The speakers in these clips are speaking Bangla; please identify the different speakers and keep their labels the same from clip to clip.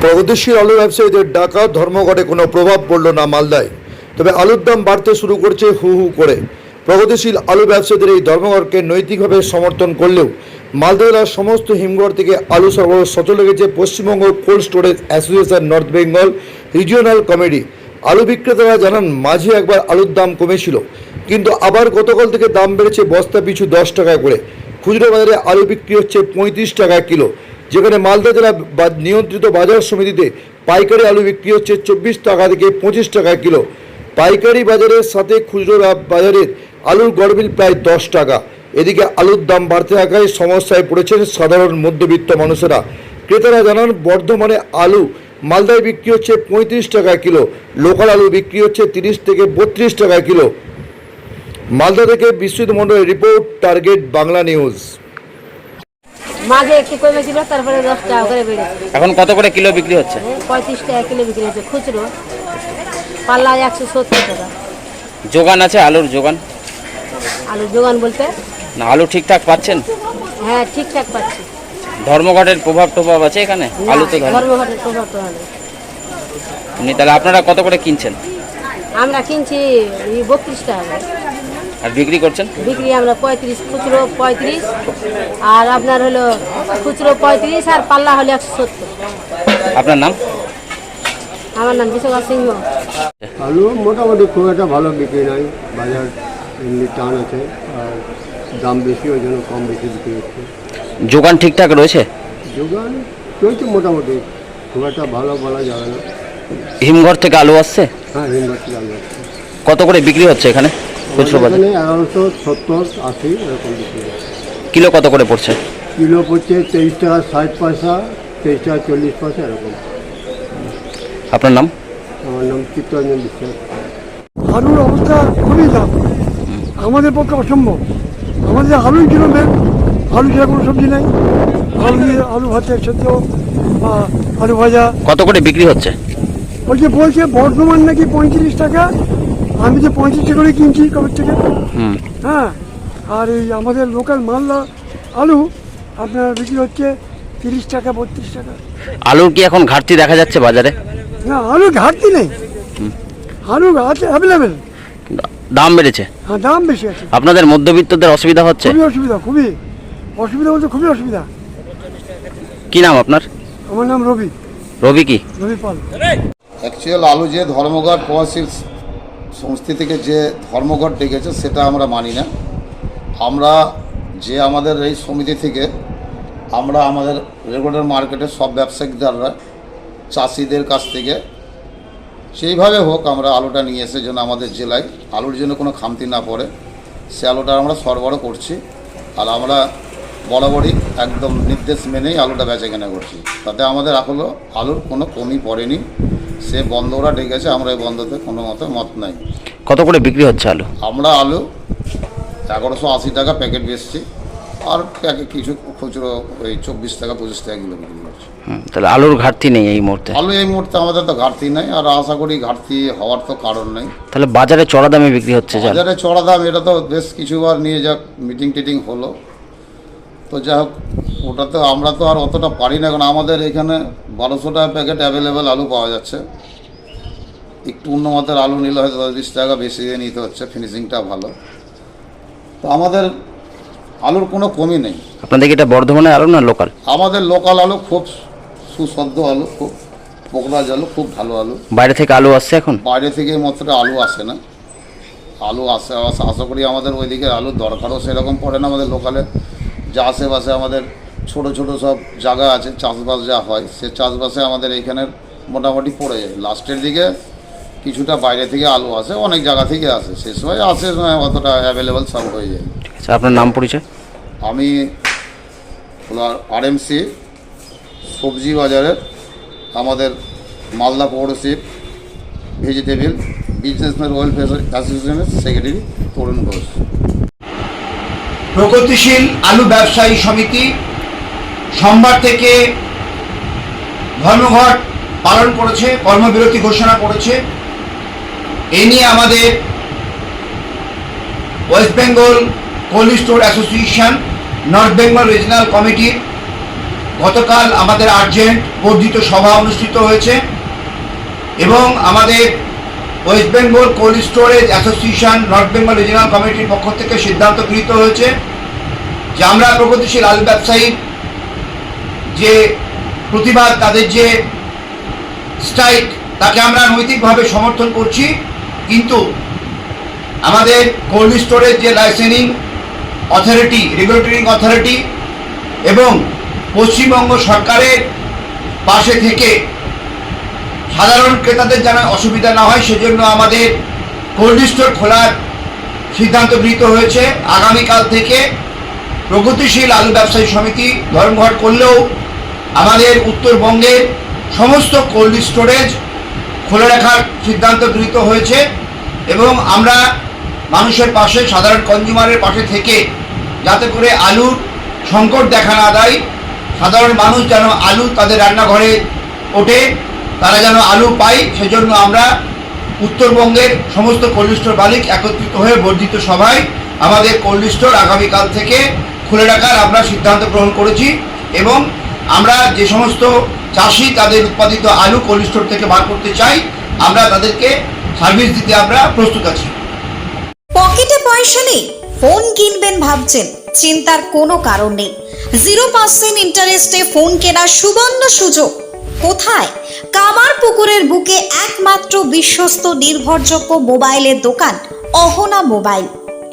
Speaker 1: প্রগতিশীল আলু ব্যবসায়ীদের ডাকা ধর্মঘটে কোনো প্রভাব পড়ল না মালদায়। তবে আলুর দাম বাড়তে শুরু করছে হু হু করে। প্রগতিশীল আলু ব্যবসায়ীদের এই ধর্মঘটকে নৈতিকভাবে সমর্থন করলেও মালদা জেলার সমস্ত হিমঘর থেকে আলু সরবরাহ সচল রেখেছে Paschimbanga cold storage association north Bengal regional committee. আলু বিক্রেতারা জানান, মাঝে একবার আলুর দাম কমেছিল, কিন্তু আবার গতকাল থেকে দাম বেড়েছে বস্তা পিছু 10 টাকা করে। খুচরো বাজারে আলু বিক্রি হচ্ছে 35 টাকা কিলো, যেখানে মালদা জেলা নিয়ন্ত্রিত বাজার সমিতিতে পাইকারি আলু বিক্রি হচ্ছে 24 টাকা থেকে 25 টাকা কিলো। পাইকারি বাজারের সাথে খুচরো বাজারের আলুর গড়বিল প্রায় 10 টাকা। এদিকে আলুর দাম বাড়তে থাকায় সমস্যায় পড়েছেন সাধারণ মধ্যবিত্ত মানুষেরা। ক্রেতারা জানান, বর্ধমানে আলু মালদায় বিক্রি হচ্ছে 35 টাকা কিলো, লোকাল আলু বিক্রি হচ্ছে 30 থেকে 32 টাকা কিলো। মালদা থেকে বিশ্বজিৎ মণ্ডলের রিপোর্ট, টার্গেট বাংলা নিউজ।
Speaker 2: মাঝে একটু কমেছিল, তারপরে 10 টাকা করে বেড়েছে।
Speaker 3: এখন কত করে কিলো বিক্রি হচ্ছে?
Speaker 2: 35 টাকা কিলো বিক্রি হচ্ছে খুচরো, পাল্লা 170 টাকা।
Speaker 3: যোগান আছে আলুর যোগান?
Speaker 2: আলুর যোগান বলতে
Speaker 3: না, আলু ঠিকঠাক পাচ্ছেন?
Speaker 2: হ্যাঁ, ঠিকঠাক পাচ্ছি।
Speaker 3: ধর্মঘটের প্রভাব আছে এখানে? আলু তো
Speaker 2: ধর্মঘটের প্রভাব তো হলো।
Speaker 3: তাহলে আপনারা কত করে কিনছেন?
Speaker 2: আমরা কিনছি 32 টাকা করে।
Speaker 3: আর বিক্রি করছেন?
Speaker 2: বিক্রি আমরা 35, খুচরো 35, আর আপনার হলো খুচরো 35 আর পাল্লা হলো 170।
Speaker 3: আপনার নাম?
Speaker 2: আমার নাম বিশ্বজিৎ সিংহ।
Speaker 4: আলু মোটামুটি খুব একটা ভালো বিক্রি নাই, বাজার এমনি টান আছে, আর দাম বেশি, ওই জন্য কম বেশি বিক্রি হচ্ছে।
Speaker 3: যোগান ঠিকঠাক রয়েছে?
Speaker 4: যোগান চলছে মোটামুটি, খুব একটা ভালো বলা যাবে না।
Speaker 3: হিমঘর থেকে আলু আসছে?
Speaker 4: হ্যাঁ, হিমঘর থেকে আলু আছে।
Speaker 3: কত করে বিক্রি হচ্ছে এখানে খুচরো বাজারে?
Speaker 4: 1170, 80 এরকম বিক্রি হচ্ছে।
Speaker 3: কিলো কত করে পড়ছে?
Speaker 4: কিলো পড়ছে 23 টাকা 60 পয়সা, 23 টাকা 40 পয়সা এরকম।
Speaker 3: আপনার নাম?
Speaker 4: আমার নাম চিত্তরঞ্জন বিশ্বাস।
Speaker 5: আলুর অবস্থা খুবই দাম, আমাদের পক্ষে অসম্ভব। আমাদের আলুই কিনবেন, আলু ছাড়া কোনো সবজি নাই। আলু দিয়ে আলু ভাজা সেদ্ধ বা আলু ভাজা।
Speaker 3: কত করে বিক্রি হচ্ছে?
Speaker 5: ওই যে বলছে বর্ধমান নাকি 35 টাকা, আমি যে 35 টাকা করে কিনছি কবে থেকে। হ্যাঁ, আর এই আমাদের লোকাল মালদা আলু আপনার বিক্রি হচ্ছে 30 টাকা 32 টাকা।
Speaker 3: আলুর কি এখন ঘাটতি দেখা যাচ্ছে বাজারে?
Speaker 5: না, আলু ঘাটতি নেই, আলু আছে অ্যাভেলেবেল।
Speaker 3: দাম বেড়েছে?
Speaker 5: হ্যাঁ, দাম বেশি আছে।
Speaker 3: আপনাদের মধ্যবিত্তদের অসুবিধা হচ্ছে?
Speaker 5: খুবই অসুবিধা, খুবই অসুবিধা বলতে খুবই অসুবিধা।
Speaker 3: কি নাম আপনার?
Speaker 5: আমার নাম রবি।
Speaker 3: রবি কি?
Speaker 5: রবি পাল।
Speaker 6: অ্যাকচুয়াল আলু যে ধর্মঘট প্রবাসী সংস্থা থেকে যে ধর্মঘট ডেকেছে সেটা আমরা মানি না। আমরা যে আমাদের এই সমিতি থেকে আমরা আমাদের রেগুলার মার্কেটের সব ব্যবসায়িকদাররা চাষিদের কাছ থেকে সেইভাবে হোক আমরা আলুটা নিয়ে এসে যেন আমাদের জেলায় আলুর জন্য কোনো খামতি না পড়ে সে আলুটা আমরা সরবরাহ করছি। আর আমরা বরাবরই একদম নির্দেশ মেনেই আলুটা বেচাকেনা করছি, তাতে আমাদের আলুর কোনো কমই পড়েনি। সে বন্ধরা ডেকেছে, আমরা এই বন্ধতে কোনো মত নাই।
Speaker 3: কত করে বিক্রি হচ্ছে আলু?
Speaker 6: আমরা আলু 1180 টাকা প্যাকেট বেচছি, আর প্যাকেট কিছু খুচরো ওই 24 টাকা 25 টাকা কিলো বিক্রি করছি।
Speaker 3: তাহলে আলুর ঘাটতি নেই এই মুহূর্তে?
Speaker 6: আলু এই মুহূর্তে আমাদের তো ঘাটতি নেই, আর আশা করি ঘাটতি হওয়ার তো কারণ নেই।
Speaker 3: তাহলে বাজারে চড়া দামে বিক্রি হচ্ছে?
Speaker 6: বাজারে চড়া দাম, এটা তো বেশ কিছুবার নিয়ে যাক মিটিং টিটিং হলো, তো যাই হোক ওটা তো আমরা তো আর অতটা পারি না, কারণ আমাদের এখানে 1200 টাকা প্যাকেট অ্যাভেলেবেল আলু পাওয়া যাচ্ছে। একটু উন্নমানের আলু নিলে হয়তো 10-20 টাকা বেশি দিয়ে নিতে হচ্ছে, ফিনিশিংটা ভালো। তো আমাদের আলুর কোনো কমই নেই।
Speaker 3: আপনাদের কি এটা বর্ধমানের আলু না লোকাল?
Speaker 6: আমাদের লোকাল আলু, খুব সুস্বাদু আলু, খুব পোকরাজ আলু, খুব ভালো আলু।
Speaker 3: বাইরে থেকে আলু আসছে এখন?
Speaker 6: বাইরে থেকে মাত্র আলু আসে না, আলু আসে আশা করি আমাদের ওইদিকে আলুর দরকারও সেরকম পড়ে না। আমাদের লোকালে যা আশেপাশে আমাদের ছোট ছোট সব জায়গা আছে, চাষবাস যা হয় সে চাষবাসে আমাদের এইখানের মোটামুটি পড়ে যায়। লাস্টের দিকে কিছুটা বাইরে থেকে আলু আসে, অনেক জায়গা থেকে আসে, সে সময় আসে অতটা অ্যাভেলেবেল সব হয়ে যায়।
Speaker 3: আচ্ছা, আপনার নাম পরিচয়?
Speaker 6: আমি আরএমসি সবজি বাজারের আমাদের মালদা পৌরশিপ ভেজিটেবিল বিজনেসম্যান ওয়েলফেয়ার অ্যাসোসিয়েশনের সেক্রেটারি তরুণ ঘোষ।
Speaker 7: প্রগতিশীল আলু ব্যবসায়ী সমিতি সোমবার থেকে ধর্মঘট পালন করেছে, কর্মবিরতি ঘোষণা করেছে। এ নিয়ে আমাদের West Bengal cold store association north Bengal regional কমিটির গতকাল আমাদের আর্জেন্ট বর্ধিত সভা অনুষ্ঠিত হয়েছে এবং আমাদের West Bengal cold storage association north Bengal regional কমিটির পক্ষ থেকে সিদ্ধান্ত গৃহীত হয়েছে যে আমরা প্রগতিশীল আলু ব্যবসায়ীর যে প্রতিবাদ, তাদের যে স্ট্রাইক, তাকে আমরা নৈতিকভাবে সমর্থন করছি, কিন্তু আমাদের কোল্ড স্টোরেজ যে লাইসেন্সিং অথরিটি, রেগুলেটরিং অথরিটি এবং পশ্চিমবঙ্গ সরকারের পাশে থেকে সাধারণ ক্রেতাদের যেন অসুবিধা না হয় সেজন্য আমাদের কোল্ড স্টোর খোলার সিদ্ধান্ত গৃহীত হয়েছে। আগামীকাল থেকে প্রগতিশীল আলু ব্যবসায়ী সমিতি ধর্মঘট করলেও আমাদের উত্তরবঙ্গের সমস্ত কোল্ড স্টোরেজ খুলে রাখার সিদ্ধান্ত গৃহীত হয়েছে এবং আমরা মানুষের পাশে, সাধারণ কনজিউমারের পাশে থেকে যাতে করে আলুর সংকট দেখা না দেয়, সাধারণ মানুষ যেন আলু তাদের রান্নাঘরে ওঠে, তারা যেন আলু পায়, সেজন্য আমরা উত্তরবঙ্গের সমস্ত কোল্ড স্টোর মালিক একত্রিত হয়ে বর্ধিত সভায় আমাদের কোল্ড স্টোর আগামীকাল থেকে খুলে রাখার আমরা সিদ্ধান্ত গ্রহণ করেছি এবং আমরা যে সমস্ত চাষি তাদের উৎপাদিত আলু কোল্ড স্টোর থেকে বার করতে চাই, আমরা তাদেরকে সার্ভিস দিতে আমরা প্রস্তুত আছি।
Speaker 8: পকেটে পয়সা নেই, ফোন কিনবেন ভাবছেন, চিন্তার কোনো কারণ নেই। 0% ইন্টারেস্টে ফোন কেনার সুবর্ণ সুযোগ। কোথায়? কামারপুকুরের বুকে একমাত্র বিশ্বস্ত নির্ভরযোগ্য মোবাইলের দোকান অহনা মোবাইল।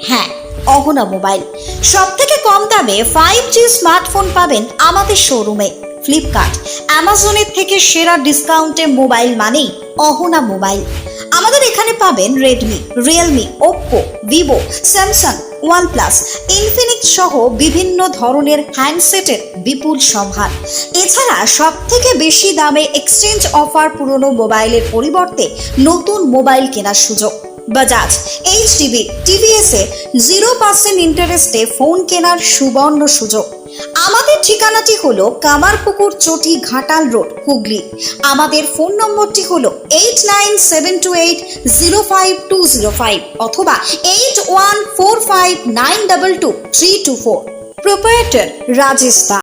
Speaker 8: হ্যাঁ, অহনা মোবাইল। সব থেকে কম দামে 5G স্মার্টফোন পাবেন আমাদের শোরুমে। ফ্লিপকার্ট, অ্যামাজনের থেকে সেরা ডিসকাউন্টে মোবাইল মানেই অহনা মোবাইল। আমাদের এখানে পাবেন Redmi, Realme, Oppo, Vivo, Samsung, OnePlus, Infinix সহ বিভিন্ন ধরনের হ্যান্ডসেটের বিপুল সম্ভার। এছাড়া সব থেকে বেশি দামে এক্সচেঞ্জ অফার, পুরনো মোবাইলের পরিবর্তে নতুন মোবাইল কেনার সুযোগ। বাজাজ, এইচডিবি, টিভিএস এ 0% ইন্টারেস্টে ফোন কেনার সুবর্ণ সুযোগ। আমাদের ঠিকানাটি হলো কামারপুকুর চটি, ঘাটাল রোড, হুগলি। আমাদের ফোন নম্বরটি হলো 8972805205 অথবা 8145922324। প্রোপ্রাইটার রাজেশ দা।